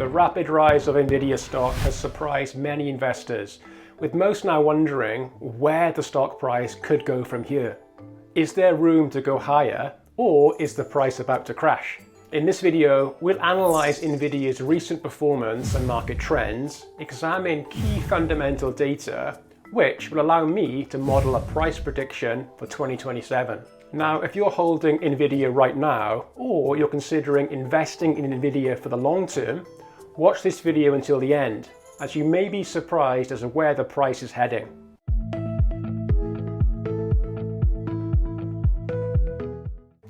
The rapid rise of Nvidia stock has surprised many investors, with most now wondering where the stock price could go from here. Is there room to go higher, or is the price about to crash? In this video, we'll analyze Nvidia's recent performance and market trends, examine key fundamental data, which will allow me to model a price prediction for 2027. Now, if you're holding Nvidia right now, or you're considering investing in Nvidia for the long term, watch this video until the end, as you may be surprised as to where the price is heading.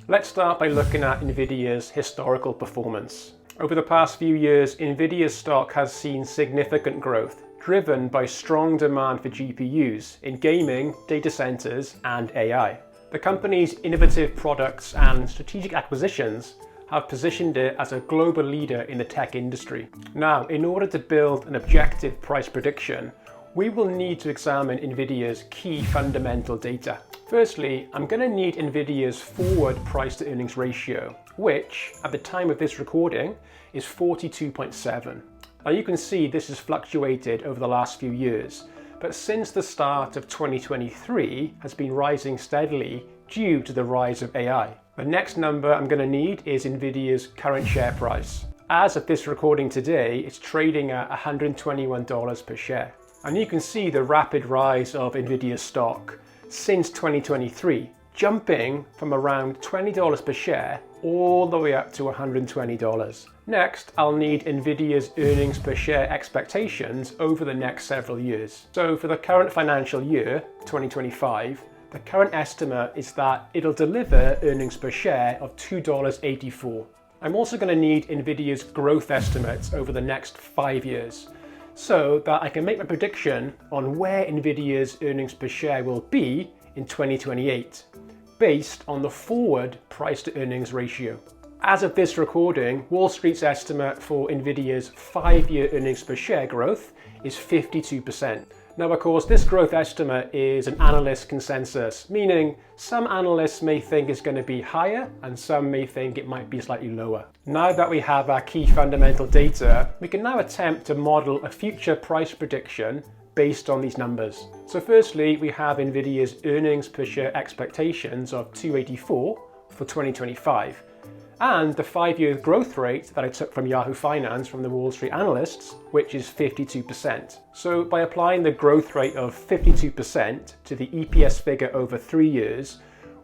Let's start by looking at Nvidia's historical performance. Over the past few years, Nvidia's stock has seen significant growth, driven by strong demand for GPUs in gaming, data centers, and AI. The company's innovative products and strategic acquisitions have positioned it as a global leader in the tech industry. Now, in order to build an objective price prediction, we will need to examine Nvidia's key fundamental data. Firstly, I'm going to need Nvidia's forward price to earnings ratio, which at the time of this recording is 42.7. Now you can see this has fluctuated over the last few years, but since the start of 2023 has been rising steadily due to the rise of AI. The next number I'm going to need is Nvidia's current share price. As of this recording today, it's trading at $121 per share. And you can see the rapid rise of Nvidia's stock since 2023, jumping from around $20 per share all the way up to $120. Next, I'll need Nvidia's earnings per share expectations over the next several years. So for the current financial year, 2025, the current estimate is that it'll deliver earnings per share of $2.84. I'm also going to need Nvidia's growth estimates over the next 5 years, so that I can make my prediction on where Nvidia's earnings per share will be in 2028, based on the forward price to earnings ratio. As of this recording, Wall Street's estimate for Nvidia's 5-year earnings per share growth is 52%. Now, of course, this growth estimate is an analyst consensus, meaning some analysts may think it's going to be higher and some may think it might be slightly lower. Now that we have our key fundamental data, we can now attempt to model a future price prediction based on these numbers. So firstly, we have Nvidia's earnings per share expectations of $2.84 for 2025. And the 5-year growth rate that I took from Yahoo Finance from the Wall Street analysts, which is 52%. So by applying the growth rate of 52% to the EPS figure over 3 years,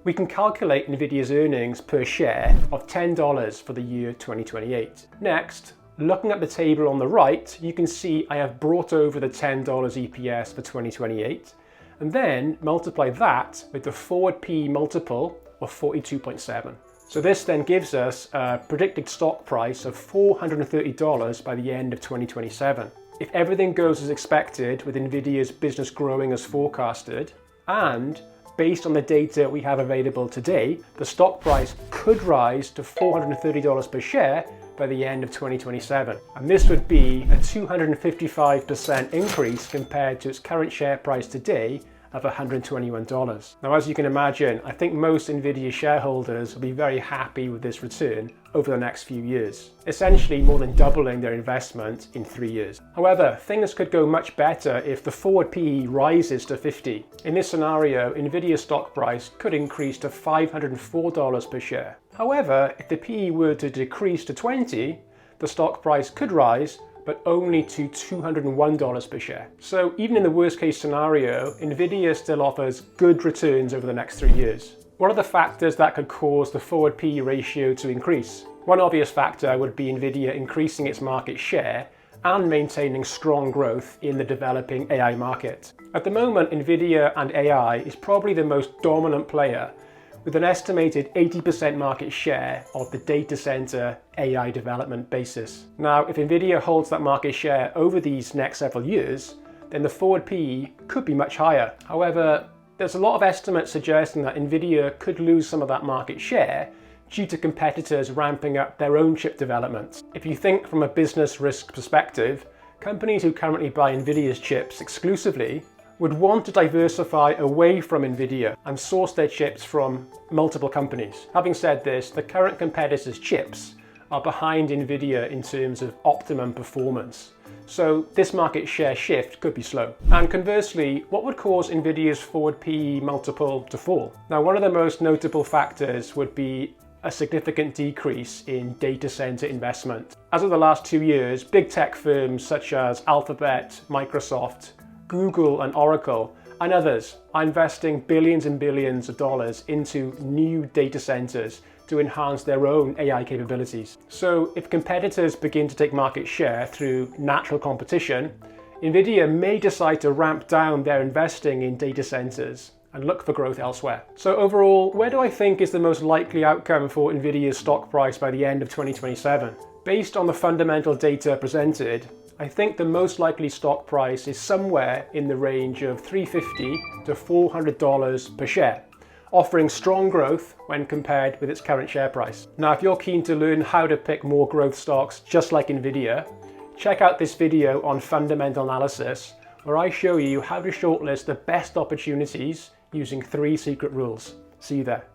we can calculate Nvidia's earnings per share of $10 for the year 2028. Next, looking at the table on the right, you can see I have brought over the $10 EPS for 2028, and then multiply that with the forward PE multiple of 42.7. So this then gives us a predicted stock price of $430 by the end of 2027. If everything goes as expected, with Nvidia's business growing as forecasted, and based on the data we have available today, the stock price could rise to $430 per share by the end of 2027. And this would be a 255% increase compared to its current share price today of $121. Now, as you can imagine, I think most Nvidia shareholders will be very happy with this return over the next few years, essentially more than doubling their investment in 3 years. However, things could go much better if the forward PE rises to 50. In this scenario, Nvidia's stock price could increase to $504 per share. However, if the PE were to decrease to 20, the stock price could rise, but only to $201 per share. So even in the worst case scenario, Nvidia still offers good returns over the next 3 years. What are the factors that could cause the forward PE ratio to increase? One obvious factor would be Nvidia increasing its market share and maintaining strong growth in the developing AI market. At the moment, Nvidia and AI is probably the most dominant player, with an estimated 80% market share of the data center AI development basis. Now, if Nvidia holds that market share over these next several years, then the forward PE could be much higher. However, there's a lot of estimates suggesting that Nvidia could lose some of that market share due to competitors ramping up their own chip development. If you think from a business risk perspective, companies who currently buy Nvidia's chips exclusively would want to diversify away from Nvidia and source their chips from multiple companies. Having said this, the current competitors' chips are behind Nvidia in terms of optimum performance. So this market share shift could be slow. And conversely, what would cause Nvidia's forward PE multiple to fall? Now, one of the most notable factors would be a significant decrease in data center investment. As of the last 2 years, big tech firms such as Alphabet, Microsoft, Google and Oracle and others are investing billions and billions of dollars into new data centers to enhance their own AI capabilities. So if competitors begin to take market share through natural competition, Nvidia may decide to ramp down their investing in data centers and look for growth elsewhere. So overall, where do I think is the most likely outcome for Nvidia's stock price by the end of 2027? Based on the fundamental data presented, I think the most likely stock price is somewhere in the range of $350 to $400 per share, offering strong growth when compared with its current share price. Now, if you're keen to learn how to pick more growth stocks just like Nvidia, check out this video on fundamental analysis, where I show you how to shortlist the best opportunities using 3 secret rules. See you there.